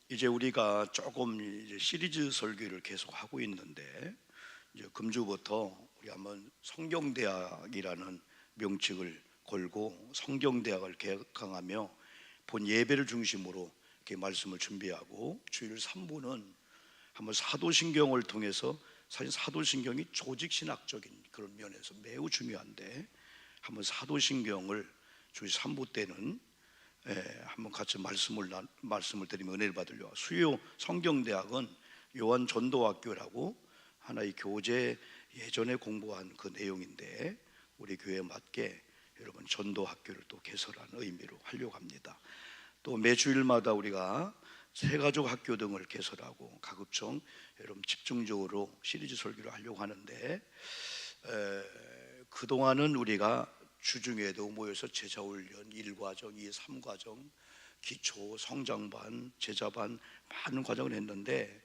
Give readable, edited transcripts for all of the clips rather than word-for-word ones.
이제 우리가 조금 이제 시리즈 설교를 계속 하고 있는데, 이제 금주부터 우리 한번 성경대학이라는 명칭을 걸고 성경대학을 개강하며 본 예배를 중심으로 이렇게 말씀을 준비하고, 주일 3부는 한번 사도신경을 통해서, 사실 사도신경이 조직신학적인 그런 면에서 매우 중요한데, 한번 사도신경을 주일 3부 때는 한번 같이 말씀을 드리면 은혜를 받으려. 수요 성경대학은 요한 전도학교라고 하나의 교재, 예전에 공부한 그 내용인데, 우리 교회에 맞게 여러분 전도학교를 또 개설하는 의미로 하려고 합니다. 또 매주일마다 우리가 새가족 학교 등을 개설하고 가급적 여러분 집중적으로 시리즈 설교를 하려고 하는데, 그동안은 우리가 주중에도 모여서 제자훈련 1과정, 2, 3과정, 기초, 성장반, 제자반 많은 과정을 했는데,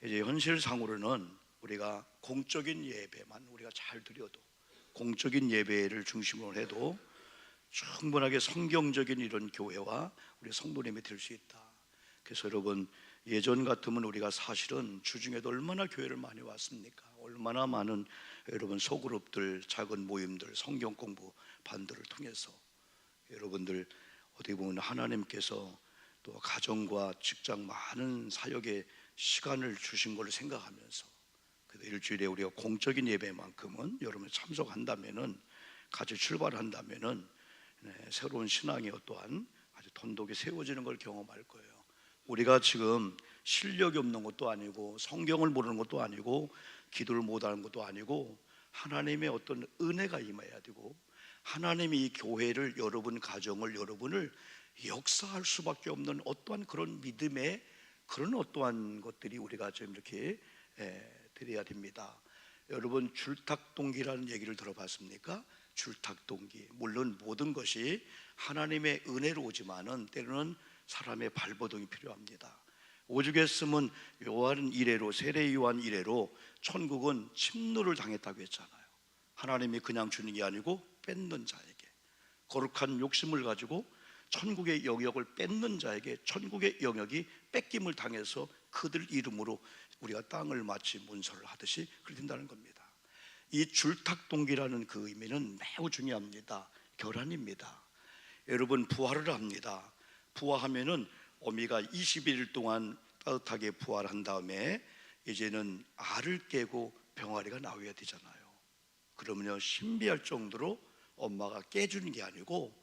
이제 현실상으로는 우리가 공적인 예배만 우리가 잘 드려도, 공적인 예배를 중심으로 해도 충분하게 성경적인 이런 교회와 우리 성도님이 될 수 있다. 그래서 여러분, 예전 같으면 우리가 사실은 주중에도 얼마나 교회를 많이 왔습니까? 얼마나 많은 여러분 소그룹들, 작은 모임들, 성경 공부 반들을 통해서 여러분들 어떻게 보면 하나님께서 또 가정과 직장 많은 사역에 시간을 주신 걸 생각하면서, 그래서 일주일에 우리가 공적인 예배만큼은 여러분 참석한다면은, 같이 출발한다면은 새로운 신앙이 어떠한 아주 돈독이 세워지는 걸 경험할 거예요. 우리가 지금 실력이 없는 것도 아니고, 성경을 모르는 것도 아니고, 기도를 못하는 것도 아니고, 하나님의 어떤 은혜가 임해야 되고, 하나님이 이 교회를, 여러분 가정을, 여러분을 역사할 수밖에 없는 어떠한 그런 믿음의 그런 어떠한 것들이 우리가 지금 이렇게 드려야 됩니다. 여러분, 줄탁동기라는 얘기를 들어봤습니까? 줄탁동기. 물론 모든 것이 하나님의 은혜로 오지만은 때로는 사람의 발버둥이 필요합니다. 오죽했으면 요한 이래로, 세례 요한 이래로 천국은 침노를 당했다고 했잖아요. 하나님이 그냥 주는 게 아니고 뺏는 자에게, 거룩한 욕심을 가지고 천국의 영역을 뺏는 자에게 천국의 영역이 뺏김을 당해서 그들 이름으로 우리가 땅을 마치 문서를 하듯이 그렇게 된다는 겁니다. 이 줄탁동기라는 그 의미는 매우 중요합니다. 결함입니다. 여러분, 부활을 합니다. 부활하면은 어미가 21일 동안 따뜻하게 부활한 다음에 이제는 알을 깨고 병아리가 나와야 되잖아요. 그러면요, 신비할 정도로 엄마가 깨주는 게 아니고,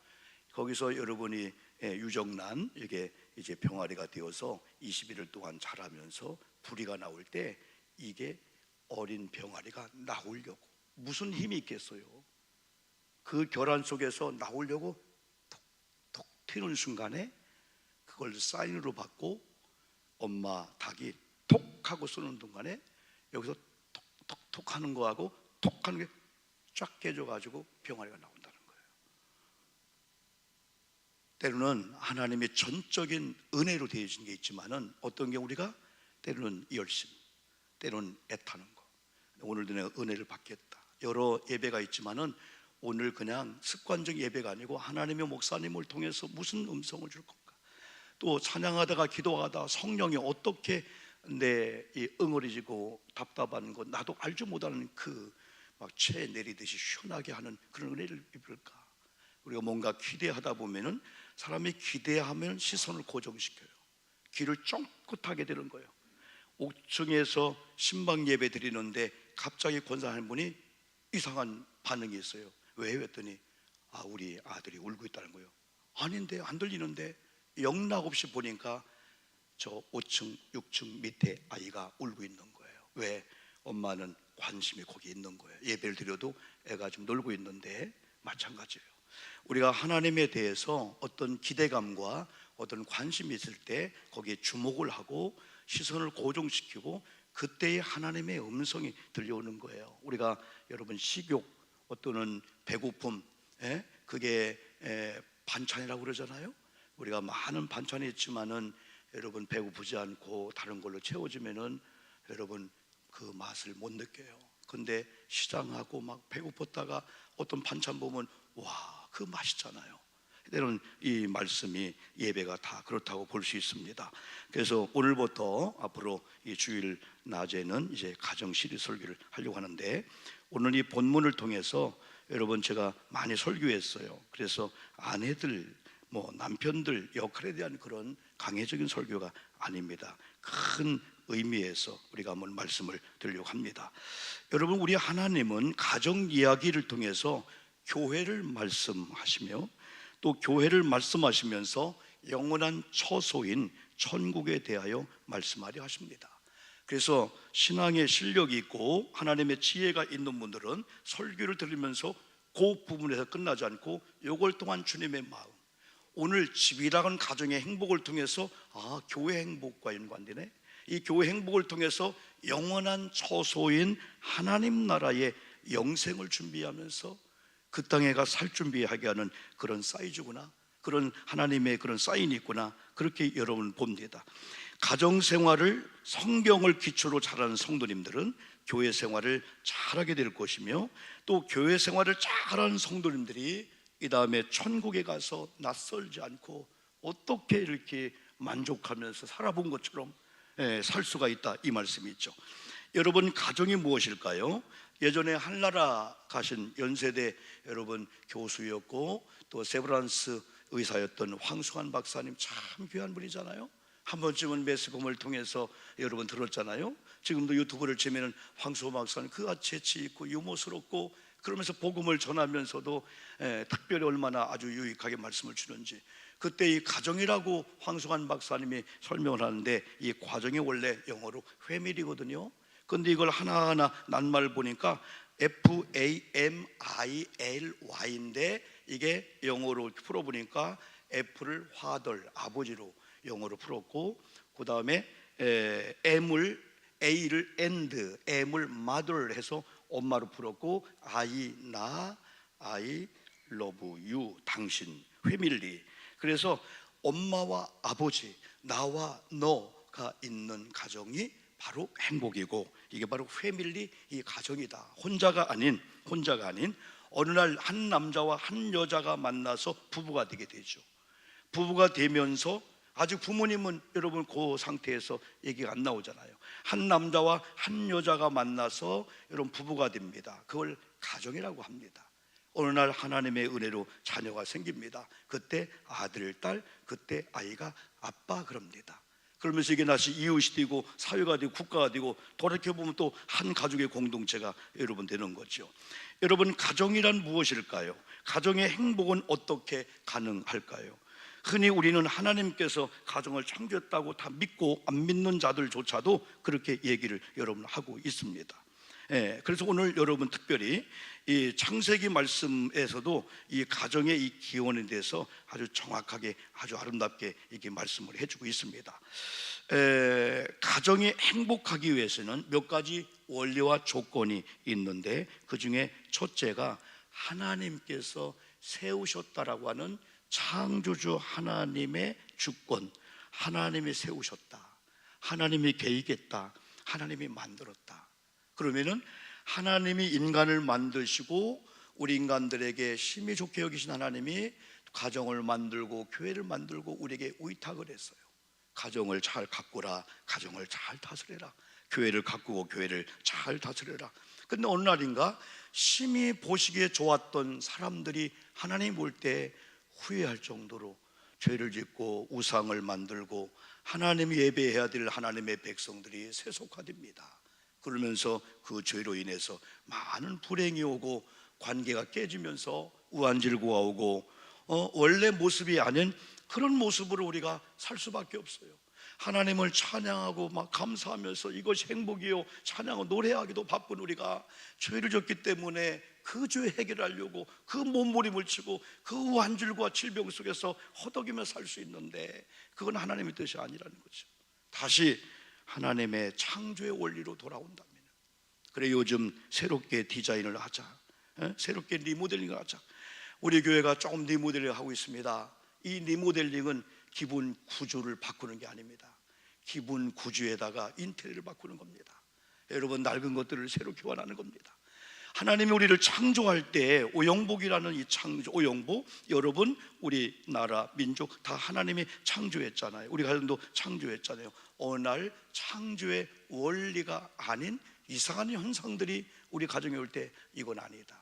거기서 여러분이 유정란, 이게 이제 병아리가 되어서 21일 동안 자라면서 부리가 나올 때, 이게 어린 병아리가 나오려고 무슨 힘이 있겠어요? 그 결안 속에서 나오려고 톡톡 튀는 순간에 그걸 사인으로 받고, 엄마 닭이 톡 하고 쏘는 동안에 여기서 톡톡톡 하는 거하고 톡 하는 게 쫙 깨져가지고 병아리가 나온다는 거예요. 때로는 하나님의 전적인 은혜로 되어진 게 있지만은, 어떤 게 우리가 때로는 열심, 때로는 애타는 거. 오늘도 내가 은혜를 받겠다. 여러 예배가 있지만은 오늘 그냥 습관적 예배가 아니고 하나님의 목사님을 통해서 무슨 음성을 줄 건가, 또 찬양하다가 기도하다 성령이 어떻게 내 이 응어리지고 답답한 것, 나도 알지 못하는 그 막 채 내리듯이 시원하게 하는 그런 은혜를 입을까. 우리가 뭔가 기대하다 보면은, 사람이 기대하면 시선을 고정시켜요. 귀를 쫑긋하게 되는 거예요. 옥중에서 신방 예배 드리는데 갑자기 권사하는 분이 이상한 반응이 있어요. 왜? 했더니 우리 아들이 울고 있다는 거예요. 아닌데, 안 들리는데. 영락없이 보니까 저 5층 6층 밑에 아이가 울고 있는 거예요. 왜? 엄마는 관심이 거기 있는 거예요. 예배를 드려도 애가 좀 놀고 있는데, 마찬가지예요. 우리가 하나님에 대해서 어떤 기대감과 어떤 관심이 있을 때 거기에 주목을 하고 시선을 고정시키고, 그때의 하나님의 음성이 들려오는 거예요. 우리가 여러분 식욕, 어떤 배고픔, 그게 반찬이라고 그러잖아요. 우리가 많은 반찬이 있지만은 여러분 배고프지 않고 다른 걸로 채워지면은 여러분 그 맛을 못 느껴요. 근데 시장하고 막 배고팠다가 어떤 반찬 보면 와, 그 맛있잖아요. 때로는 이 말씀이 예배가 다 그렇다고 볼 수 있습니다. 그래서 오늘부터 앞으로 이 주일 낮에는 이제 가정 시리 설교를 하려고 하는데, 오늘 이 본문을 통해서 여러분 제가 많이 설교했어요. 그래서 아내들, 남편들 역할에 대한 그런 강혜적인 설교가 아닙니다. 큰 의미에서 우리가 한번 말씀을 드리려고 합니다. 여러분, 우리 하나님은 가정 이야기를 통해서 교회를 말씀하시며, 또 교회를 말씀하시면서 영원한 처소인 천국에 대하여 말씀하려 하십니다. 그래서 신앙의 실력이 있고 하나님의 지혜가 있는 분들은 설교를 들으면서 그 부분에서 끝나지 않고 이걸 통한 주님의 마음, 오늘 집이라는 가정의 행복을 통해서 교회 행복과 연관되네, 이 교회 행복을 통해서 영원한 처소인 하나님 나라의 영생을 준비하면서 그 땅에 가 살 준비하게 하는 그런 사이즈구나, 그런 하나님의 그런 사인이 있구나, 그렇게 여러분 봅니다. 가정생활을, 성경을 기초로 잘하는 성도님들은 교회 생활을 잘하게 될 것이며, 또 교회 생활을 잘하는 성도님들이 이 다음에 천국에 가서 낯설지 않고 어떻게 이렇게 만족하면서 살아본 것처럼 살 수가 있다, 이 말씀이 있죠. 여러분, 가정이 무엇일까요? 예전에 한나라 가신 연세대 여러분 교수였고 또 세브란스 의사였던 황수관 박사님, 참 귀한 분이잖아요. 한 번쯤은 매스컴을 통해서 여러분 들었잖아요. 지금도 유튜브를 치면은 황수관 박사님 그가 재치 있고 유머스럽고, 그러면서 복음을 전하면서도 특별히 얼마나 아주 유익하게 말씀을 주는지, 그때 이 가정이라고 황수관 박사님이 설명을 하는데, 이 과정이 원래 영어로 회밀이거든요. 근데 이걸 하나하나 낱말 보니까 FAMILY인데, 이게 영어로 풀어보니까 F를 father, 아버지로 영어로 풀었고, 그 다음에 M을, A를 and, M을 mother 해서 엄마로 풀었고, I, 나, I love you, 당신, 회밀리. 그래서 엄마와 아버지, 나와 너가 있는 가정이 바로 행복이고, 이게 바로 패밀리, 이 가정이다. 혼자가 아닌 어느 날 한 남자와 한 여자가 만나서 부부가 되게 되죠. 부부가 되면서, 아직 부모님은 여러분 그 상태에서 얘기가 안 나오잖아요. 한 남자와 한 여자가 만나서 여러분 부부가 됩니다. 그걸 가정이라고 합니다. 어느 날 하나님의 은혜로 자녀가 생깁니다. 그때 아들, 딸, 그때 아이가 아빠 그럽니다. 그러면서 이게 다시 이웃이 되고 사회가 되고 국가가 되고, 돌이켜보면 또 한 가족의 공동체가 여러분 되는 거죠. 여러분, 가정이란 무엇일까요? 가정의 행복은 어떻게 가능할까요? 흔히 우리는 하나님께서 가정을 창조했다고 다 믿고, 안 믿는 자들조차도 그렇게 얘기를 여러분 하고 있습니다. 그래서 오늘 여러분 특별히 이 창세기 말씀에서도 이 가정의 이 기원에 대해서 아주 정확하게, 아주 아름답게 이렇게 말씀을 해주고 있습니다. 가정이 행복하기 위해서는 몇 가지 원리와 조건이 있는데, 그 중에 첫째가 하나님께서 세우셨다라고 하는 창조주 하나님의 주권, 하나님이 세우셨다, 하나님이 계획했다, 하나님이 만들었다. 그러면은 하나님이 인간을 만드시고 우리 인간들에게 심히 좋게 여기신 하나님이 가정을 만들고 교회를 만들고 우리에게 위탁을 했어요. 가정을 잘 가꾸라, 가정을 잘 다스려라, 교회를 가꾸고 교회를 잘 다스려라. 근데 어느 날인가 심히 보시기에 좋았던 사람들이 하나님 볼 때 후회할 정도로 죄를 짓고 우상을 만들고, 하나님이 예배해야 될 하나님의 백성들이 세속화됩니다. 그러면서 그 죄로 인해서 많은 불행이 오고 관계가 깨지면서 우환질고가 오고, 원래 모습이 아닌 그런 모습으로 우리가 살 수밖에 없어요. 하나님을 찬양하고 막 감사하면서 이것이 행복이요, 찬양하고 노래하기도 바쁜 우리가 죄를 졌기 때문에 그 죄 해결하려고 그 몸부림을 치고 그 우환질과 질병 속에서 허덕이며 살 수 있는데, 그건 하나님의 뜻이 아니라는 거죠. 다시 하나님의 창조의 원리로 돌아온다면, 그래 요즘 새롭게 디자인을 하자, 새롭게 리모델링을 하자. 우리 교회가 조금 리모델링을 하고 있습니다. 이 리모델링은 기본 구조를 바꾸는 게 아닙니다. 기본 구조에다가 인테리어를 바꾸는 겁니다. 여러분, 낡은 것들을 새로 교환하는 겁니다. 하나님이 우리를 창조할 때 오영복이라는 이 창조, 오영복, 여러분 우리나라 민족 다 하나님이 창조했잖아요. 우리 가정도 창조했잖아요. 어느 날 창조의 원리가 아닌 이상한 현상들이 우리 가정에 올 때 이건 아니다.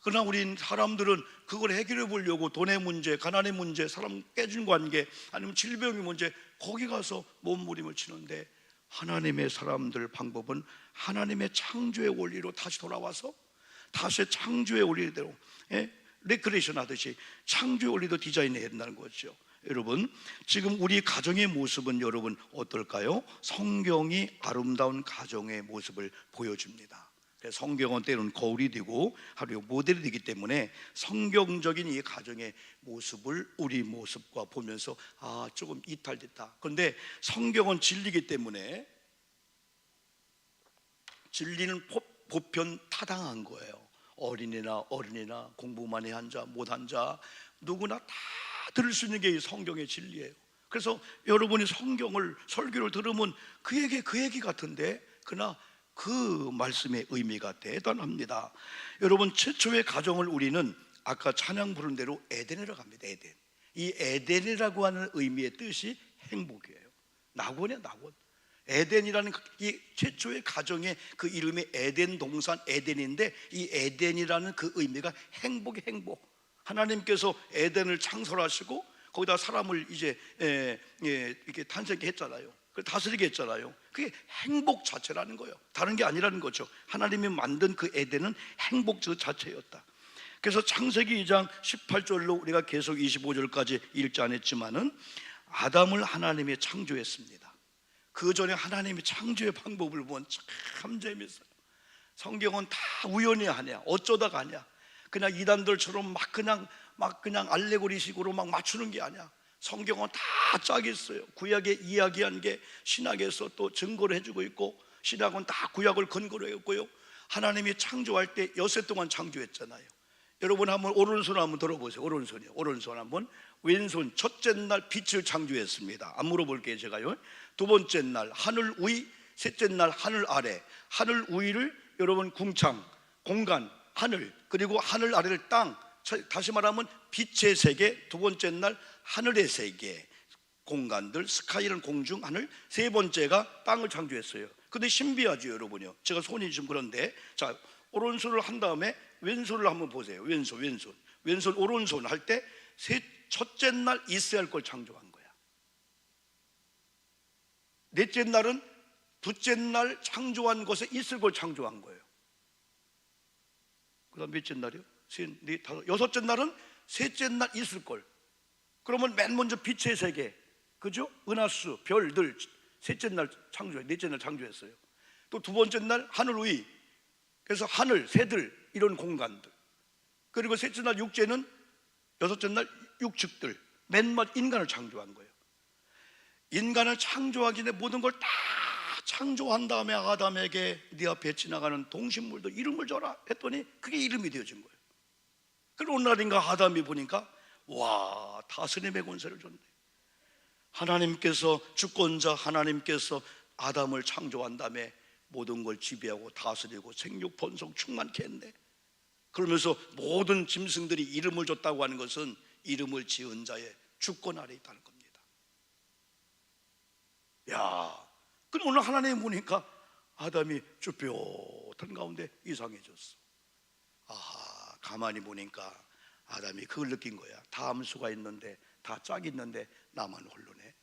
그러나 우리 사람들은 그걸 해결해 보려고 돈의 문제, 가난의 문제, 사람 깨진 관계, 아니면 질병의 문제, 거기 가서 몸부림을 치는데, 하나님의 사람들 방법은 하나님의 창조의 원리로 다시 돌아와서 다시 창조의 원리대로 레크레이션 하듯이 창조의 원리도 디자인해야 된다는 거죠. 여러분, 지금 우리 가정의 모습은 여러분 어떨까요? 성경이 아름다운 가정의 모습을 보여줍니다. 성경은 때로는 거울이 되고 하루의 모델이 되기 때문에 성경적인 이 가정의 모습을 우리 모습과 보면서 조금 이탈됐다. 그런데 성경은 진리이기 때문에 진리는 보편 타당한 거예요. 어린이나 공부 많이 한 자, 못한 자 누구나 다 들을 수 있는 게 이 성경의 진리예요. 그래서 여러분이 성경을 설교를 들으면 그 얘기 같은데, 그러나 그 말씀의 의미가 대단합니다. 여러분, 최초의 가정을 우리는 아까 찬양 부른 대로 에덴이라고 합니다. 에덴. 이 에덴이라고 하는 의미의 뜻이 행복이에요. 낙원이에요, 낙원. 에덴이라는 이 최초의 가정의 그 이름이 에덴 동산 에덴인데, 이 에덴이라는 그 의미가 행복의 행복. 하나님께서 에덴을 창설하시고 거기다 사람을 이제 이렇게 탄생케 했잖아요. 다스리게 했잖아요. 그게 행복 자체라는 거예요. 다른 게 아니라는 거죠. 하나님이 만든 그 에덴은 행복 그 자체였다. 그래서 창세기 2장 18절로 우리가 계속 25절까지 읽지 않았지만은 아담을 하나님이 창조했습니다. 그 전에 하나님이 창조의 방법을 보면 참 재밌어요. 성경은 다 우연히 하냐, 어쩌다가 하냐, 그냥 이단들처럼 막 그냥 알레고리식으로 막 맞추는 게 아니야. 성경은 다 짝이 있어요. 구약에 이야기한 게 신약에서 또 증거를 해주고 있고, 신약은 다 구약을 근거로 했고요. 하나님이 창조할 때 엿새 동안 창조했잖아요. 여러분 한번 오른손 한번 들어보세요. 오른손이요. 오른손 한번. 왼손 첫째 날 빛을 창조했습니다. 안 물어볼게요 제가요. 두 번째 날 하늘 위, 셋째 날 하늘 아래. 하늘 위를 여러분 궁창, 공간, 하늘, 그리고 하늘 아래를 땅. 다시 말하면 빛의 세계, 두 번째 날 하늘의 세계, 공간들, 스카이는 공중, 하늘, 세 번째가 땅을 창조했어요. 근데 신비하죠 여러분요. 제가 손이 좀 그런데, 자, 오른손을 한 다음에 왼손을 한번 보세요. 왼손 오른손 할 때 첫째 날 있어야 할 걸 창조한 거야. 넷째 날은 둘째 날 창조한 것에 있을 걸 창조한 거예요. 그 다음 몇째 날이요? 셋, 넷, 다섯, 여섯째 날은 셋째 날 있을 걸. 그러면 맨 먼저 빛의 세계, 그죠? 은하수, 별들 셋째 날 창조해, 넷째 날 창조했어요. 또 두 번째 날 하늘 위, 그래서 하늘, 새들 이런 공간들. 그리고 셋째 날 육체는, 여섯째 날 육축들, 맨 마지막 인간을 창조한 거예요. 인간을 창조하기 전에 모든 걸 다 창조한 다음에 아담에게 네 앞에 지나가는 동식물도 이름을 줘라 했더니 그게 이름이 되어진 거예요. 그리고 어느 날인가 아담이 보니까 와, 다스림의 권세를 줬네. 하나님께서, 주권자 하나님께서 아담을 창조한 다음에 모든 걸 지배하고 다스리고 생육 번성 충만케 했네. 그러면서 모든 짐승들이 이름을 줬다고 하는 것은 이름을 지은 자의 주권 아래 있다는 겁니다. 야, 그럼 오늘 하나님 보니까 아담이 쭈뼛한 가운데 이상해졌어. 아하, 가만히 보니까 아담이 그걸 느낀 거야. 다 함수가 있는데, 다 짝이 있는데 나만 홀로네.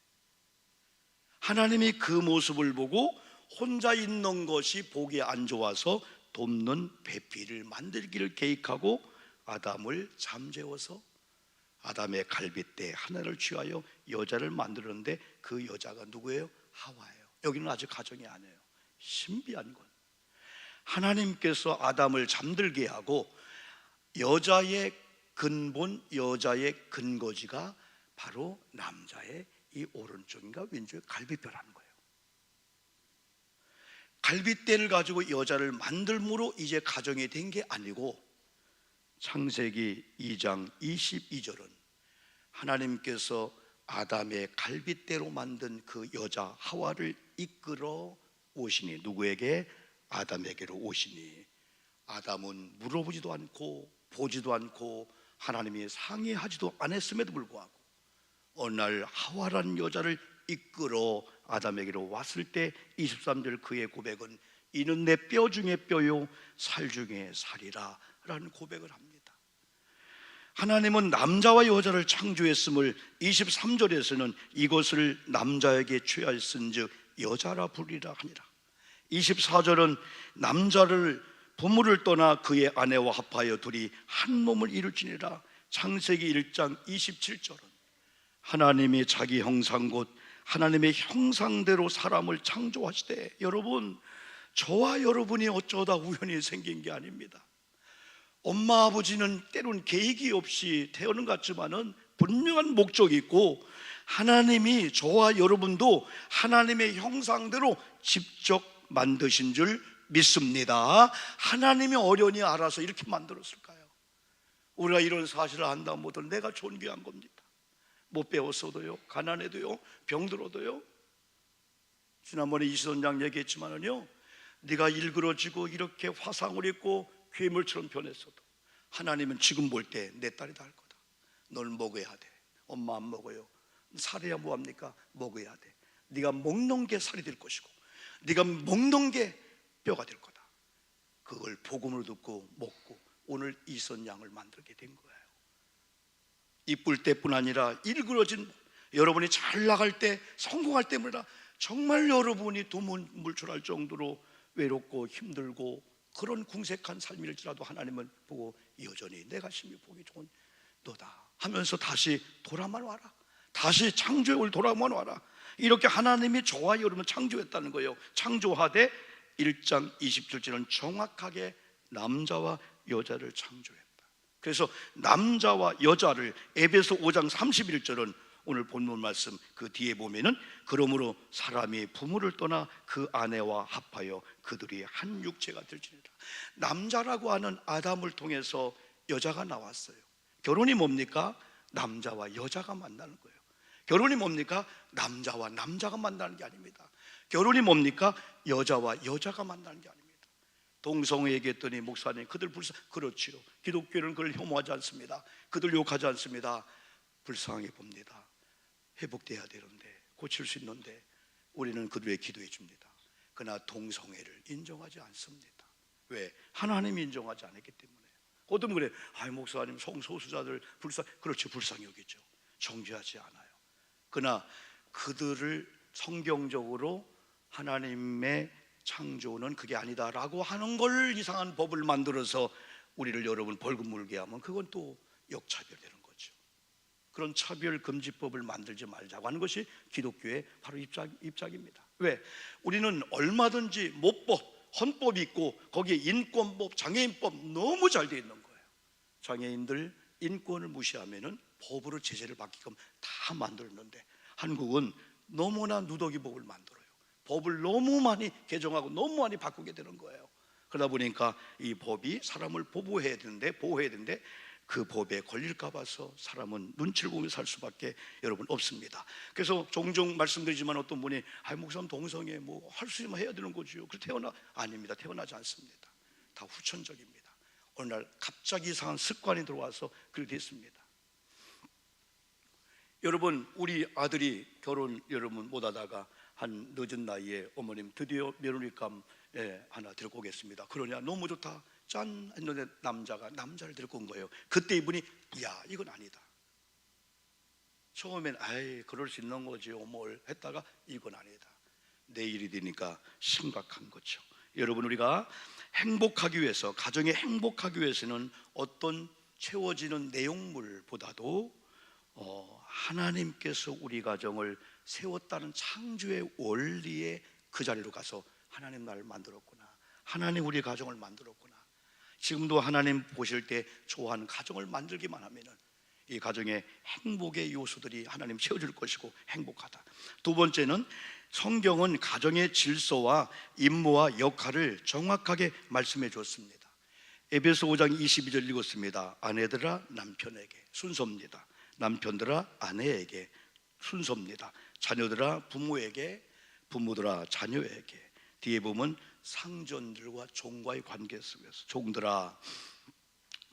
하나님이 그 모습을 보고 혼자 있는 것이 보기 안 좋아서 돕는 배필을 만들기를 계획하고 아담을 잠재워서 아담의 갈빗대 하나를 취하여 여자를 만들었는데, 그 여자가 누구예요? 하와예요. 여기는 아직 가정이 아니에요. 신비한 건, 하나님께서 아담을 잠들게 하고 여자의 근본, 여자의 근거지가 바로 남자의 이 오른쪽인가 왼쪽에 갈빗뼈라는 거예요. 갈빗대를 가지고 여자를 만들므로 이제 가정이 된 게 아니고, 창세기 2장 22절은 하나님께서 아담의 갈빗대로 만든 그 여자 하와를 이끌어 오시니, 누구에게? 아담에게로 오시니 아담은 물어보지도 않고 보지도 않고 하나님이 상의하지도 않았음에도 불구하고 어느 날 하와라는 여자를 이끌어 아담에게로 왔을 때 23절 그의 고백은 이는 내 뼈 중에 뼈요 살 중에 살이라 라는 고백을 합니다. 하나님은 남자와 여자를 창조했음을 23절에서는 이것을 남자에게 취하였은즉 여자라 부르리라 하니라. 24절은 남자를 부모를 떠나 그의 아내와 합하여 둘이 한 몸을 이룰지니라. 창세기 1장 27절은 하나님이 자기 형상 곧 하나님의 형상대로 사람을 창조하시되, 여러분, 저와 여러분이 어쩌다 우연히 생긴 게 아닙니다. 엄마 아버지는 때론 계획이 없이 태어난 것 같지만은 분명한 목적이 있고, 하나님이 저와 여러분도 하나님의 형상대로 직접 만드신 줄 믿습니다. 하나님이 어련히 알아서 이렇게 만들었을까요? 우리가 이런 사실을 안다면 모두 내가 존귀한 겁니다. 못 배웠어도요, 가난해도요, 병들어도요. 지난번에 이시선장 얘기했지만은요, 네가 일그러지고 이렇게 화상을 입고 괴물처럼 변했어도 하나님은 지금 볼 때 내 딸이다 할 거다. 널 먹어야 돼. 엄마 안 먹어요. 살해야 뭐합니까? 먹어야 돼. 네가 먹는 게 살이 될 것이고 네가 먹는 게 뼈가 될 거다. 그걸 복음으로 듣고 먹고 오늘 이선양을 만들게 된 거예요. 이쁠 때뿐 아니라 일그러진, 여러분이 잘 나갈 때, 성공할 때마다 정말 여러분이 두문물출할 정도로 외롭고 힘들고 그런 궁색한 삶일지라도 하나님은 보고 여전히 내가 심히 보기 좋은 너다 하면서 다시 돌아만 와라, 다시 창조의 올 돌아만 와라. 이렇게 하나님이 저와 여러분을 창조했다는 거예요. 창조하되 1장 27절은 정확하게 남자와 여자를 창조했다. 그래서 남자와 여자를 에베소 5장 31절은 오늘 본문 말씀 그 뒤에 보면은 그러므로 사람이 부모를 떠나 그 아내와 합하여 그들이 한 육체가 될지니라. 남자라고 하는 아담을 통해서 여자가 나왔어요. 결혼이 뭡니까? 남자와 여자가 만나는 거예요. 결혼이 뭡니까? 남자와 남자가 만나는 게 아닙니다. 결혼이 뭡니까? 여자와 여자가 만나는 게 아닙니다. 동성애 얘기했더니 목사님 그들 그렇지요. 기독교는 그걸 혐오하지 않습니다. 그들 욕하지 않습니다. 불쌍해 봅니다. 회복돼야 되는데, 고칠 수 있는데 우리는 그들에게 기도해 줍니다. 그러나 동성애를 인정하지 않습니다. 왜? 하나님이 인정하지 않았기 때문에. 어떤 그래, 아이 목사님 성소수자들 그렇죠, 불쌍히 여기죠. 정죄하지 않아요. 그러나 그들을 성경적으로 하나님의 창조는 그게 아니다라고 하는 걸 이상한 법을 만들어서 우리를 여러분 벌금 물게 하면 그건 또 역차별되는 거죠. 그런 차별금지법을 만들지 말자고 하는 것이 기독교의 바로 입장입니다. 왜? 우리는 얼마든지 모법, 헌법이 있고 거기에 인권법, 장애인법 너무 잘 돼 있는 거예요. 장애인들 인권을 무시하면은 법으로 제재를 받게끔 다 만들었는데 한국은 너무나 누더기 법을 만들어요. 법을 너무 많이 개정하고 너무 많이 바꾸게 되는 거예요. 그러다 보니까 이 법이 사람을 보호해야 되는데 그 법에 걸릴까 봐서 사람은 눈치를 보며 살 수밖에 여러분 없습니다. 그래서 종종 말씀드리지만 어떤 분이 목사님 동성애 뭐 할 수 있으면 해야 되는 거죠. 그래서 아닙니다. 태어나지 않습니다. 다 후천적입니다. 어느 날 갑자기 이상한 습관이 들어와서 그렇게 됐습니다. 여러분, 우리 아들이 결혼 여러분 못하다가 한 늦은 나이에 어머님 드디어 며느리감 하나 데리고 오겠습니다. 그러냐, 너무 좋다, 짠 했는데 남자를 데리고 온 거예요. 그때 이분이 야 이건 아니다. 처음엔 그럴 수 있는 거지 뭘 했다가 이건 아니다. 내일이 되니까 심각한 거죠. 여러분, 우리가 행복하기 위해서, 가정에 행복하기 위해서는 어떤 채워지는 내용물보다도 하나님께서 우리 가정을 세웠다는 창조의 원리에 그 자리로 가서 하나님 나를 만들었구나, 하나님 우리 가정을 만들었구나, 지금도 하나님 보실 때 좋아하는 가정을 만들기만 하면은 이 가정의 행복의 요소들이 하나님 채워줄 것이고 행복하다. 두 번째는 성경은 가정의 질서와 임무와 역할을 정확하게 말씀해 줬습니다. 에베소 5장 22절 읽었습니다. 아내들아 남편에게 순서입니다. 남편들아 아내에게 순서입니다. 자녀들아 부모에게, 부모들아 자녀에게, 뒤에 보면 상전들과 종과의 관계 속에서 종들아,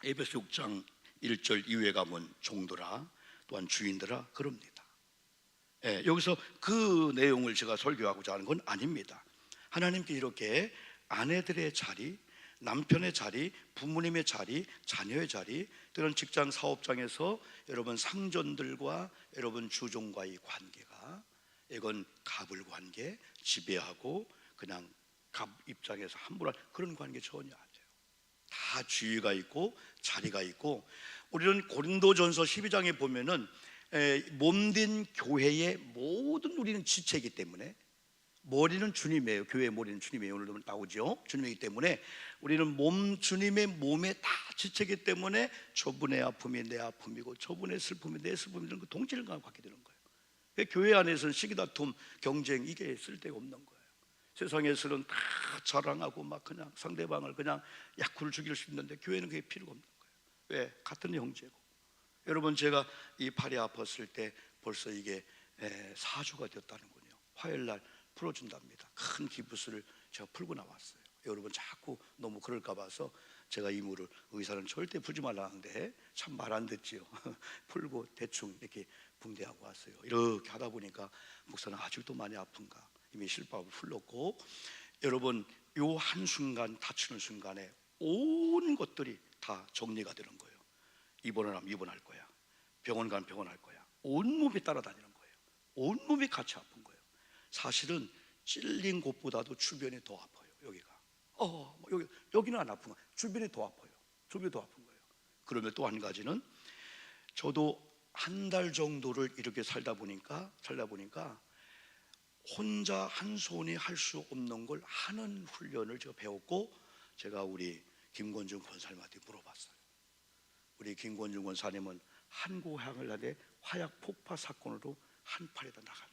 에베소 6장 1절 이후에 가면 종들아, 또한 주인들아 그럽니다. 여기서 그 내용을 제가 설교하고자 하는 건 아닙니다. 하나님께 이렇게 아내들의 자리, 남편의 자리, 부모님의 자리, 자녀의 자리, 또는 직장 사업장에서 여러분 상전들과 여러분 주종과의 관계가, 이건 갑을 관계, 지배하고 그냥 갑 입장에서 함부로 할 그런 관계 전혀 아니에요. 다 주의가 있고 자리가 있고, 우리는 고린도전서 12장에 보면은 몸된 교회의 모든 우리는 지체이기 때문에, 머리는 주님이에요. 교회의 머리는 주님이에요. 오늘도 나오죠. 주님이기 때문에 우리는 주님의 몸에 다 지체이기 때문에 저분의 아픔이 내 아픔이고 저분의 슬픔이 내 슬픔이라는 그 동질을 갖게 되는 거예요. 교회 안에서는 시기다툼, 경쟁, 이게 쓸데가 없는 거예요. 세상에서는 다 자랑하고 막 그냥 상대방을 그냥 약구를 죽일 수 있는데, 교회는 그게 필요가 없는 거예요. 왜? 같은 형제고. 여러분, 제가 이 팔이 아팠을 때 벌써 이게 4주가 되었다는군요. 화요일날 풀어준답니다. 큰 기부스를 제가 풀고 나왔어요. 여러분 자꾸 너무 그럴까 봐서 제가 이물을, 의사는 절대 풀지 말라는데 참 말 안 듣지요. 풀고 대충 이렇게 붕대하고 왔어요. 이렇게 하다 보니까 목사는 아직도 많이 아픈가, 이미 실밥을 풀렀고, 여러분 요 한순간, 다치는 순간에 온 것들이 다 정리가 되는 거예요. 입원하면 입원할 거야, 병원 가면 병원할 거야. 온몸이 따라다니는 거예요. 온몸이 같이 아픈 거예요. 사실은 찔린 곳보다도 주변이 더 아파요. 여기는 안 아픈 거예요. 주변이 더 아파요. 주변이 더 아픈 거예요. 그러면 또 한 가지는, 저도 한 달 정도를 이렇게 살다 보니까 혼자 한 손이 할 수 없는 걸 하는 훈련을 제가 배웠고, 제가 우리 김권중 권사님한테 물어봤어요. 우리 김권중 권사님은 한국향을 하되 화약 폭파 사건으로 한팔에다 나간 거예요.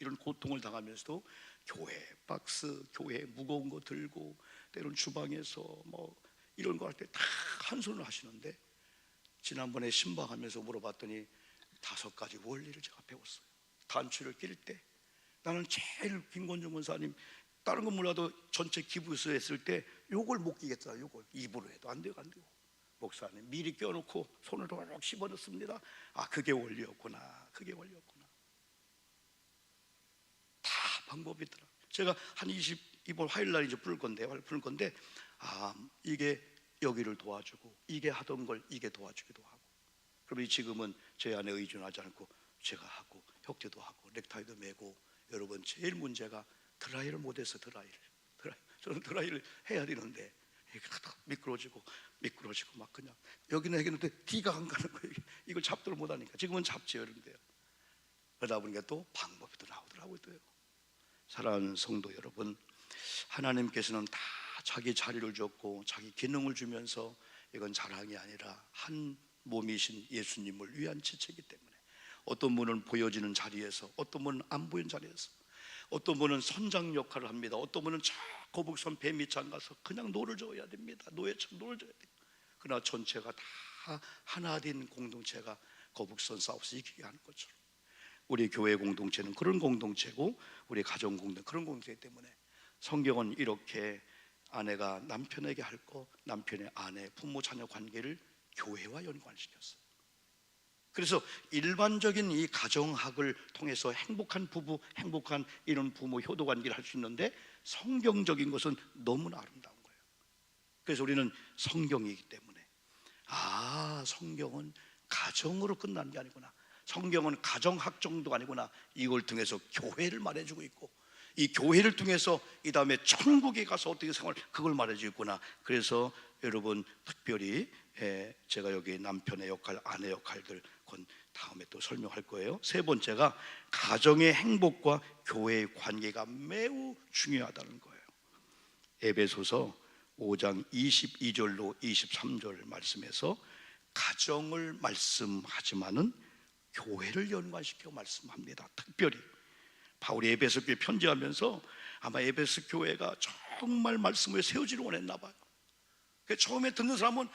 이런 고통을 당하면서도 교회 박스, 교회 무거운 거 들고, 때론 주방에서 뭐 이런 거 할 때 다 한 손을 하시는데, 지난번에 신방하면서 물어봤더니 5가지 원리를 제가 배웠어요. 단추를 낄 때 나는 제일 김권중 권사님, 다른 건 몰라도 전체 기부서 했을 때 요걸 못 끼겠다. 요걸 입으로 해도 안 돼요. 목사님 미리 껴놓고 손을 도록 씹어넣습니다. 아, 그게 원리였구나. 다 방법이 있더라. 제가 한 22번 화요일날 이제 풀 건데, 이게 여기를 도와주고, 이게 하던 걸 이게 도와주기도 하고. 그러면 지금은 제 안에 의존하지 않고 제가 하고, 혁대도 하고, 넥타이도 매고. 여러분 제일 문제가 드라이를 못해서 저는 드라이를 해야 되는데 미끄러지고 막 그냥 여기는 해겠는데 D가 안 가는 거예요. 이걸 잡도록 못하니까. 지금은 잡지 여러분들. 그러다 보니까 또 방법이 또 나오더라고요. 또요. 사랑하는 성도 여러분, 하나님께서는 다 자기 자리를 줬고 자기 기능을 주면서, 이건 자랑이 아니라 한 몸이신 예수님을 위한 지체이기 때문에, 어떤 분은 보여지는 자리에서, 어떤 분은 안 보이는 자리에서, 어떤 분은 선장 역할을 합니다. 어떤 분은 저 거북선 배 밑장 가서 그냥 노를 저어야 됩니다. 노예처럼 노를 저어야 돼요. 그러나 전체가 다 하나 된 공동체가 거북선 싸워서 이기게 하는 것처럼, 우리 교회 공동체는 그런 공동체고, 우리 가정 공동 그런 공동체이기 때문에, 성경은 이렇게 아내가 남편에게 할 거, 남편의 아내, 부모 자녀 관계를 교회와 연관시켰어요. 그래서 일반적인 이 가정학을 통해서 행복한 부부, 행복한 이런 부모 효도 관계를 할 수 있는데, 성경적인 것은 너무나 아름다운 거예요. 그래서 우리는 성경이기 때문에, 성경은 가정으로 끝나는 게 아니구나, 성경은 가정학 정도가 아니구나, 이걸 통해서 교회를 말해주고 있고, 이 교회를 통해서 이 다음에 천국에 가서 어떻게 생활, 그걸 말해주고 있구나. 그래서 여러분 특별히 제가 여기 남편의 역할, 아내 역할들 그건 다음에 또 설명할 거예요. 세 번째가 가정의 행복과 교회의 관계가 매우 중요하다는 거예요. 에베소서 5장 22절로 23절 말씀에서 가정을 말씀하지만은 교회를 연관시켜 말씀합니다. 특별히 바울이 에베소 교회 편지하면서 아마 에베소 교회가 정말 말씀을 세우지를 원했나 봐요. 처음에 듣는 사람은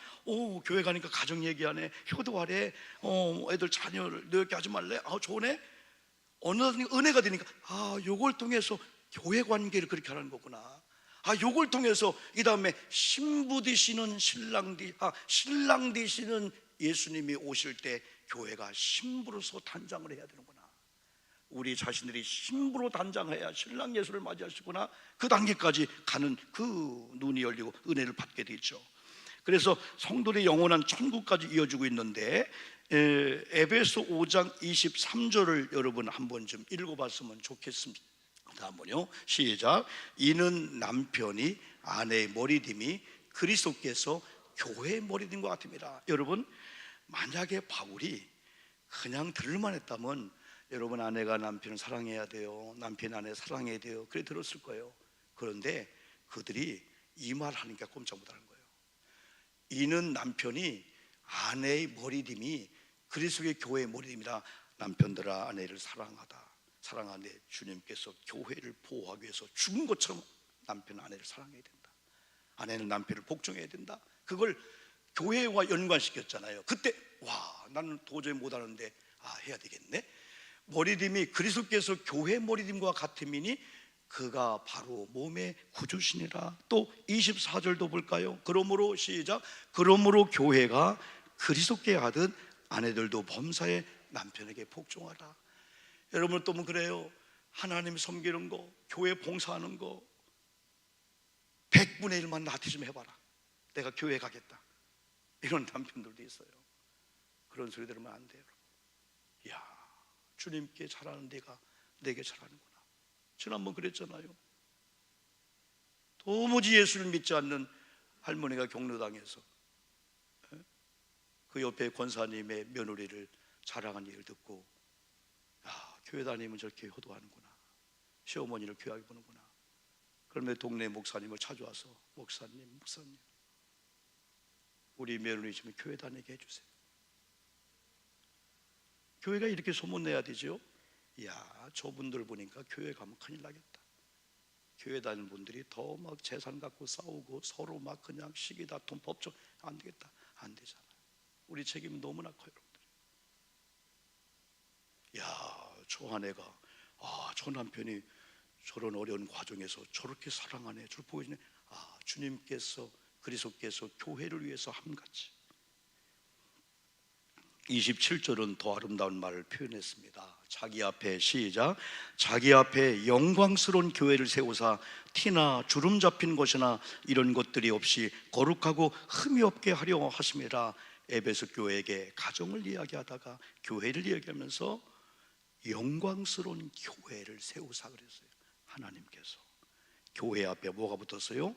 교회 가니까 가정 얘기하네, 효도하래, 애들 자녀를 이렇게 하지 말래, 좋네. 어느 은혜가 되니까 요걸 통해서 교회 관계를 그렇게 하는 거구나. 요걸 통해서 이 다음에 신부 되시는 신랑 되시는 예수님이 오실 때 교회가 신부로서 단장을 해야 되는구나. 우리 자신들이 신부로 단장해야 신랑 예수를 맞이하시구나. 그 단계까지 가는 그 눈이 열리고 은혜를 받게 되죠. 그래서 성도의 영원한 천국까지 이어지고 있는데, 에베소 5장 23절을 여러분 한번 좀 읽어봤으면 좋겠습니다. 한번요, 시작. 이는 남편이 아내의 머리됨이 그리스도께서 교회의 머리됨과 같습니다. 여러분, 만약에 바울이 그냥 들을만 했다면 여러분, 아내가 남편을 사랑해야 돼요, 남편이 아내 사랑해야 돼요, 그래 들었을 거예요. 그런데 그들이 이 말 하니까 꼼짝 못하는 거예요. 이는 남편이 아내의 머리됨이 그리스도의 교회의 머리됨이라. 남편들아, 아내를 사랑하네. 주님께서 교회를 보호하기 위해서 죽은 것처럼 남편은 아내를 사랑해야 된다. 아내는 남편을 복종해야 된다. 그걸 교회와 연관시켰잖아요. 그때 나는 도저히 못하는데 해야 되겠네. 머리됨이 그리스도께서 교회 머리됨과 같음이니 그가 바로 몸의 구주시니라. 또 24절도 볼까요? 그러므로 시작. 그러므로 교회가 그리스도께 하듯 아내들도 범사에 남편에게 복종하라. 여러분, 또 뭐 그래요? 하나님 섬기는 거, 교회 봉사하는 거 100분의 1만 나한테 좀 해봐라. 내가 교회 가겠다. 이런 남편들도 있어요. 그런 소리 들으면 안 돼요. 야, 주님께 잘하는 내가 내게 잘하는구나. 지난번 그랬잖아요. 도무지 예수를 믿지 않는 할머니가 경로당에서 그 옆에 권사님의 며느리를 자랑한 얘기를 듣고, 교회 다니면 저렇게 효도하는구나, 시어머니를 귀하게 보는구나. 그러면 동네 목사님을 찾아와서 목사님 우리 며느리 좀 교회 다니게 해주세요. 교회가 이렇게 소문내야 되죠. 저분들 보니까 교회 가면 큰일 나겠다. 교회 다니는 분들이 더 막 재산 갖고 싸우고 서로 막 그냥 시기 다툼, 법정 안 되겠다. 안 되잖아요. 우리 책임은 너무나 커요, 여러분들. 저 아내가 저 남편이 저런 어려운 과정에서 저렇게 사랑하네, 저를 보여주네. 주님께서 그리스도께서 교회를 위해서 함같이. 27절은 더 아름다운 말을 표현했습니다. 자기 앞에, 시작. 자기 앞에 영광스러운 교회를 세우사 티나 주름 잡힌 것이나 이런 것들이 없이 거룩하고 흠이 없게 하려 하심이라. 에베소 교회에게 가정을 이야기하다가 교회를 이야기하면서 영광스러운 교회를 세우사 그랬어요. 하나님께서 교회 앞에 뭐가 붙었어요?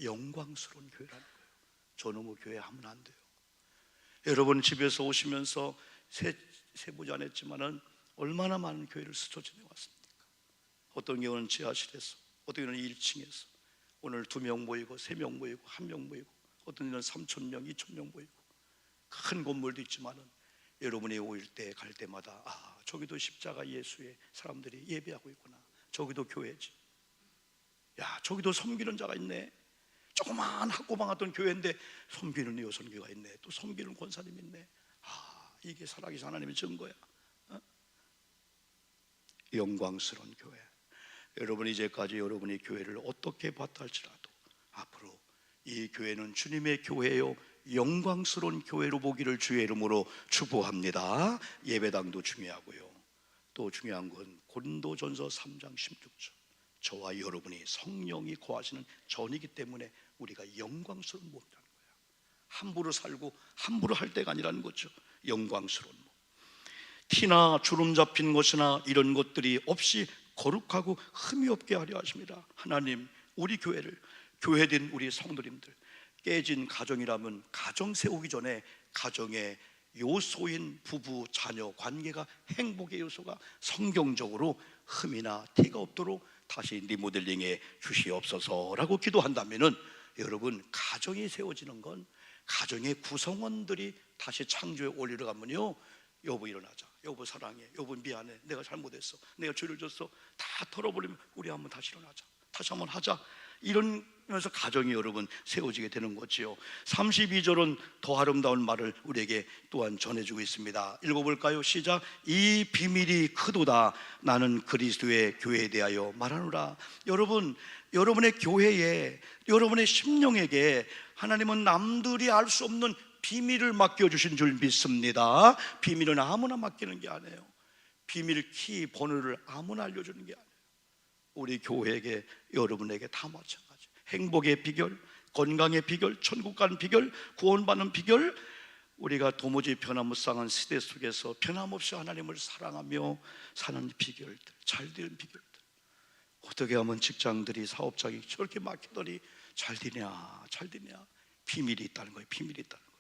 영광스러운 교회라는 거예요. 저놈의 교회 하면 안 돼요. 여러분, 집에서 오시면서 세보지 않았지만은 얼마나 많은 교회를 스쳐 지내왔습니까? 어떤 경우는 지하실에서, 어떤 경우는 1층에서, 오늘 2명 모이고 3명 모이고 1명 모이고, 어떤 경우는 3,000명, 2,000명 모이고, 큰 건물도 있지만은 여러분이 오일 때 갈 때마다 저기도 십자가 예수의 사람들이 예배하고 있구나. 저기도 교회지. 저기도 섬기는 자가 있네. 조그만 학고방 같던 교회인데 섬기는 여선교가 있네. 또 섬기는 권사님 있네. 이게 살아계신 하나님의 증거야. 영광스러운 교회. 여러분, 이제까지 여러분이 교회를 어떻게 봤다 할지라도 앞으로 이 교회는 주님의 교회요, 영광스러운 교회로 보기를 주의 이름으로 축복합니다. 예배당도 중요하고요, 또 중요한 건 고린도전서 3장 16절. 저와 여러분이 성령이 거하시는 전이기 때문에 우리가 영광스러운 몸이라는 거예요. 함부로 살고 함부로 할 때가 아니라는 거죠. 영광스러운 몸. 티나 주름 잡힌 것이나 이런 것들이 없이 거룩하고 흠이 없게 하려 하십니다. 하나님, 우리 교회를, 교회된 우리 성도님들, 깨진 가정이라면 가정 세우기 전에 가정의 요소인 부부, 자녀 관계가 행복의 요소가 성경적으로 흠이나 티가 없도록 다시 리모델링해 주시옵소서라고 기도한다면은, 여러분, 가정이 세워지는 건 가정의 구성원들이 다시 창조에 올리러 가면요, 여보 일어나자, 여보 사랑해, 여보 미안해, 내가 잘못했어, 내가 죄를 졌어, 다 털어버리면 우리 한번 다시 일어나자, 다시 한번 하자. 이러면서 가정이 여러분 세워지게 되는 거지요. 32절은 더 아름다운 말을 우리에게 또한 전해주고 있습니다. 읽어볼까요? 시작. 이 비밀이 크도다. 나는 그리스도의 교회에 대하여 말하노라. 여러분, 여러분의 교회에, 여러분의 심령에게 하나님은 남들이 알 수 없는 비밀을 맡겨주신 줄 믿습니다. 비밀은 아무나 맡기는 게 아니에요. 비밀 키 번호를 아무나 알려주는 게 아니에요. 우리 교회에게, 여러분에게 다 마찬가지. 행복의 비결, 건강의 비결, 천국 가는 비결, 구원받는 비결, 우리가 도무지 변화무쌍한 시대 속에서 변함없이 하나님을 사랑하며 사는 비결들, 잘 되는 비결들. 어떻게 하면 직장들이, 사업장이 저렇게 막히더니 잘 되냐, 잘 되냐. 비밀이 있다는 거예요. 비밀이 있다는 거예요.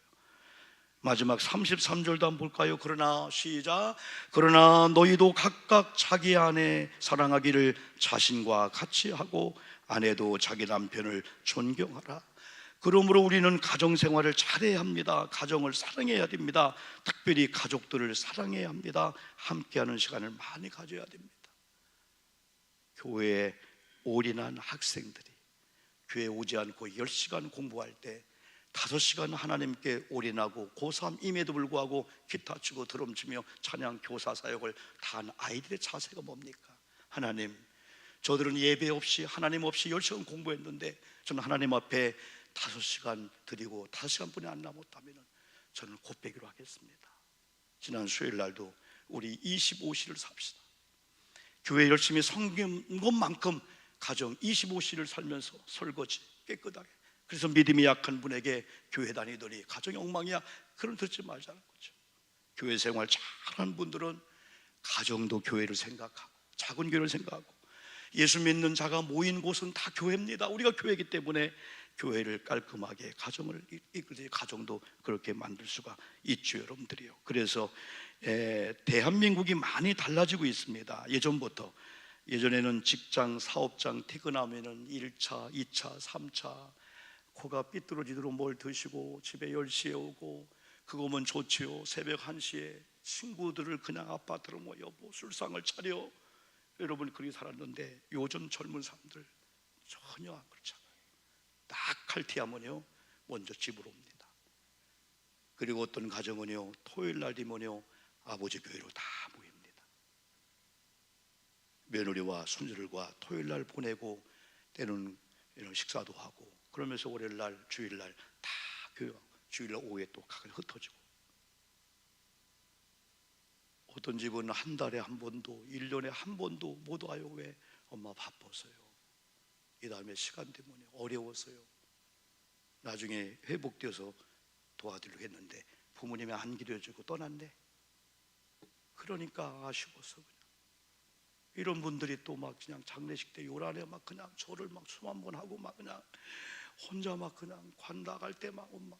마지막 33절도 한번 볼까요? 그러나 시작. 그러나 너희도 각각 자기 아내 사랑하기를 자신과 같이 하고 아내도 자기 남편을 존경하라. 그러므로 우리는 가정생활을 잘해야 합니다. 가정을 사랑해야 됩니다. 특별히 가족들을 사랑해야 합니다. 함께하는 시간을 많이 가져야 됩니다. 교회에 올인한 학생들이 교회에 오지 않고 10시간 공부할 때 5시간 하나님께 올인하고 고3 임에도 불구하고 기타 치고 드럼 치며 찬양 교사 사역을 다 한 아이들의 자세가 뭡니까? 하나님, 저들은 예배 없이 하나님 없이 10시간 공부했는데 저는 하나님 앞에 5시간 드리고 5시간뿐이 안 남았다면 저는 곱빼기로 하겠습니다. 지난 수요일 날도 우리 25시를 삽시다. 교회 열심히 섬긴 것만큼 가정 25시를 살면서 설거지 깨끗하게. 그래서 믿음이 약한 분에게 교회 다니더니 가정이 엉망이야, 그런 듣지 말자는 거죠. 교회 생활 잘하는 분들은 가정도 교회를 생각하고 작은 교회를 생각하고, 예수 믿는 자가 모인 곳은 다 교회입니다. 우리가 교회이기 때문에 교회를 깔끔하게, 가정을 이끌지, 가정도 그렇게 만들 수가 있죠, 여러분들이요. 그래서 대한민국이 많이 달라지고 있습니다. 예전에는 직장, 사업장 퇴근하면은 1차, 2차, 3차 코가 삐뚤어지도록 뭘 드시고 집에 10시에 오고, 그거면 좋지요. 새벽 1시에 친구들을 그냥 아파트로 모여 술상을 차려. 여러분, 그렇게 살았는데 요즘 젊은 사람들 전혀 그렇지 않아요. 딱 칼퇴하면요 먼저 집으로 옵니다. 그리고 어떤 가정은요 토요일 날 되면요 아버지 교회로 다 모입니다. 며느리와 손주들과 토요일 날 보내고 때로는 이런 식사도 하고, 그러면서 월요일 날, 주일 날 다 교회, 주일 날 오후에 또 각을 흩어지고, 어떤 집은 한 달에 한 번도, 1년에 한 번도 못 와요. 왜? 엄마 바빠서요. 이 다음에 시간 때문에 어려워서요. 나중에 회복되어서 도와드리려고 했는데 부모님이 안 기려주고 떠났네. 그러니까 아쉬워서 그냥. 이런 분들이 또 막 그냥 장례식 때 요란에 막 그냥 저를 막 숨 한 번 하고 막 그냥 혼자 막 그냥 관 나갈 때 막 엄마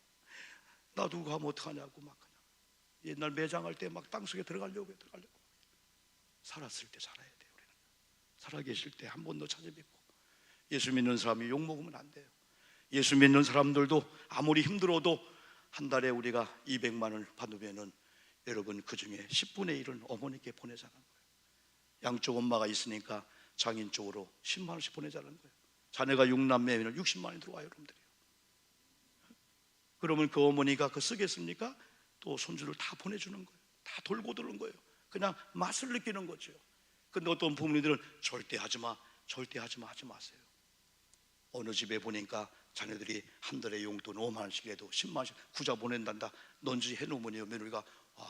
나 두고 가면 어떡하냐고 막 그냥 옛날 매장할 때 막 땅속에 들어가려고. 살았을 때 살아야 돼요. 우리는 살아계실 때 한 번 더 찾아뵙고. 예수 믿는 사람이 욕먹으면 안 돼요. 예수 믿는 사람들도 아무리 힘들어도 한 달에 우리가 200만 원을 받으면은 여러분 그 중에 10분의 1은 어머니께 보내자는 거예요. 양쪽 엄마가 있으니까 장인 쪽으로 10만 원씩 보내자는 거예요. 자네가 6남매면 60만 원이 들어와요, 여러분들이요. 그러면 그 어머니가 그거 쓰겠습니까? 또 손주를 다 보내주는 거예요. 다 돌고 도는 거예요. 그냥 맛을 느끼는 거죠. 근데 어떤 부모님들은 절대 하지 마, 절대 하지 마세요. 어느 집에 보니까 자녀들이 한 달에 용돈 5만 원씩이라도 10만 원씩 구자 보낸단다. 넌지 해놓으면요 며느리가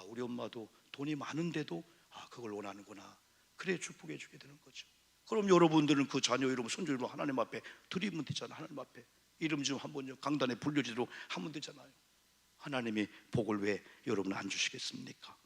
우리 엄마도 돈이 많은데도 그걸 원하는구나. 그래 축복해 주게 되는 거죠. 그럼 여러분들은 그 자녀 이름, 손주 이름 하나님 앞에 드리면 되잖아요. 하나님 앞에 이름 좀 한번 강단에 불려지도록 하면 되잖아요. 하나님이 복을 왜 여러분 안 주시겠습니까?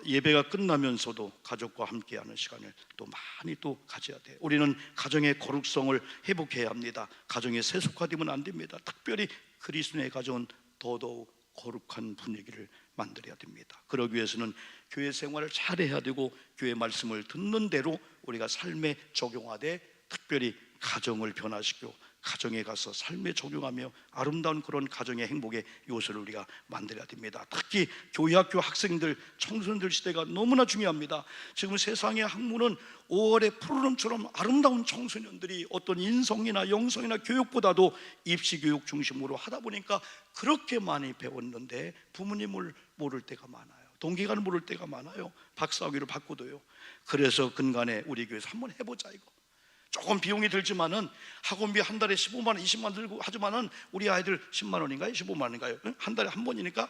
예배가 끝나면서도 가족과 함께하는 시간을 또 많이 또 가져야 돼요. 우리는 가정의 거룩성을 회복해야 합니다. 가정이 세속화되면 안 됩니다. 특별히 그리스도의 가정은 더더욱 거룩한 분위기를 만들어야 됩니다. 그러기 위해서는 교회 생활을 잘해야 되고, 교회 말씀을 듣는 대로 우리가 삶에 적용하되, 특별히 가정을 변화시키고 가정에 가서 삶에 적용하며 아름다운 그런 가정의 행복의 요소를 우리가 만들어야 됩니다. 특히 교회학교 학생들, 청소년들 시대가 너무나 중요합니다. 지금 세상의 학문은 5월의 푸르름처럼 아름다운 청소년들이 어떤 인성이나 영성이나 교육보다도 입시교육 중심으로 하다 보니까 그렇게 많이 배웠는데 부모님을 모를 때가 많아요. 동기간을 모를 때가 많아요. 박사학위를 받고도요. 그래서 근간에 우리 교회에서 한번 해보자 이거. 조금 비용이 들지만은 학원비 한 달에 15만 원, 20만 원 들고 하지만은 우리 아이들 10만 원인가요? 15만 원인가요? 한 달에 한 번이니까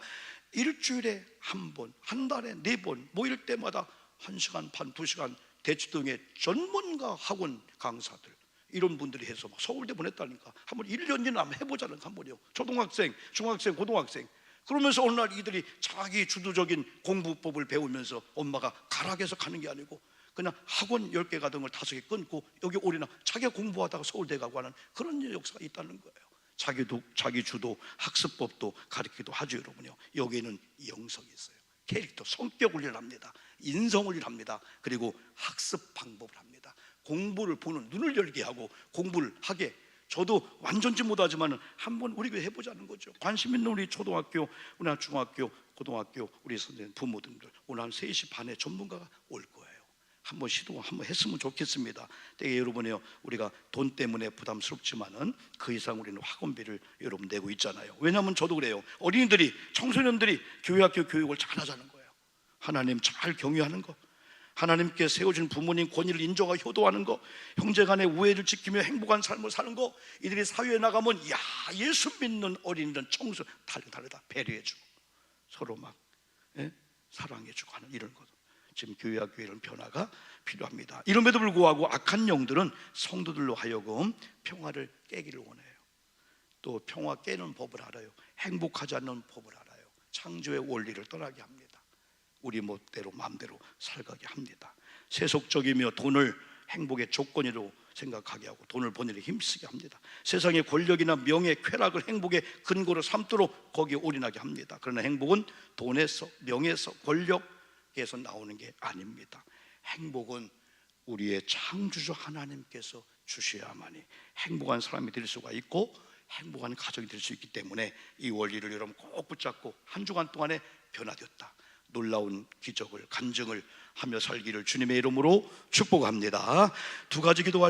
일주일에 한 번, 한 달에 4번 모일 때마다 1시간 반, 2시간 대치동의 전문가 학원 강사들 이런 분들이 해서 막 서울대 보냈다니까. 한번 1년이나 한번 해보자는 한 번이요. 초등학생, 중학생, 고등학생. 그러면서 어느 날 이들이 자기 주도적인 공부법을 배우면서 엄마가 가락에서 가는 게 아니고 그냥 학원 10개 가던 걸 5개 끊고 여기 올이나 자기가 공부하다가 서울대 가고 하는 그런 역사가 있다는 거예요. 자기 주도 학습법도 가르치기도 하죠. 여러분요, 여기에는 영성이 있어요. 캐릭터, 성격 훈련을 합니다. 인성 훈련을 합니다. 그리고 학습 방법을 합니다. 공부를 보는 눈을 열게 하고 공부를 하게. 저도 완전치 못하지만 한번 우리 교회 해보자는 거죠. 관심 있는 우리 초등학교, 우리 중학교, 고등학교 우리 선생님, 부모님들 오늘 한 3시 반에 전문가가 올 거예요. 한번 시도 한번 했으면 좋겠습니다. 때에 여러분이요, 우리가 돈 때문에 부담스럽지만은 그 이상 우리는 학원비를 여러분 내고 있잖아요. 왜냐하면 저도 그래요. 어린이들이, 청소년들이 교회학교 교육을 잘하자는 거예요. 하나님 잘 경유하는 거, 하나님께 세워준 부모님 권위를 인정하고 효도하는 거, 형제간의 우애를 지키며 행복한 삶을 사는 거. 이들이 사회에 나가면 야, 예수 믿는 어린이는 청소 다르다 배려해주고 서로 막 사랑해주고 하는 이런 것. 지금 교회와 이런 변화가 필요합니다. 이름에도 불구하고 악한 영들은 성도들로 하여금 평화를 깨기를 원해요. 또 평화 깨는 법을 알아요. 행복하지 않는 법을 알아요. 창조의 원리를 떠나게 합니다. 우리 멋대로 마음대로 살게 합니다. 세속적이며 돈을 행복의 조건으로 생각하게 하고 돈을 버는 데 힘쓰게 합니다. 세상의 권력이나 명예, 쾌락을 행복의 근거로 삼도록 거기에 올인하게 합니다. 그러나 행복은 돈에서, 명예에서, 권력에서 나오는 게 아닙니다. 행복은 우리의 창조주 하나님께서 주셔야만이 행복한 사람이 될 수가 있고 행복한 가정이 될 수 있기 때문에 이 원리를 여러분 꼭 붙잡고 한 주간 동안에 변화되었다. 놀라운 기적을 간증을 하며 살기를 주님의 이름으로 축복합니다. 두 가지 기도할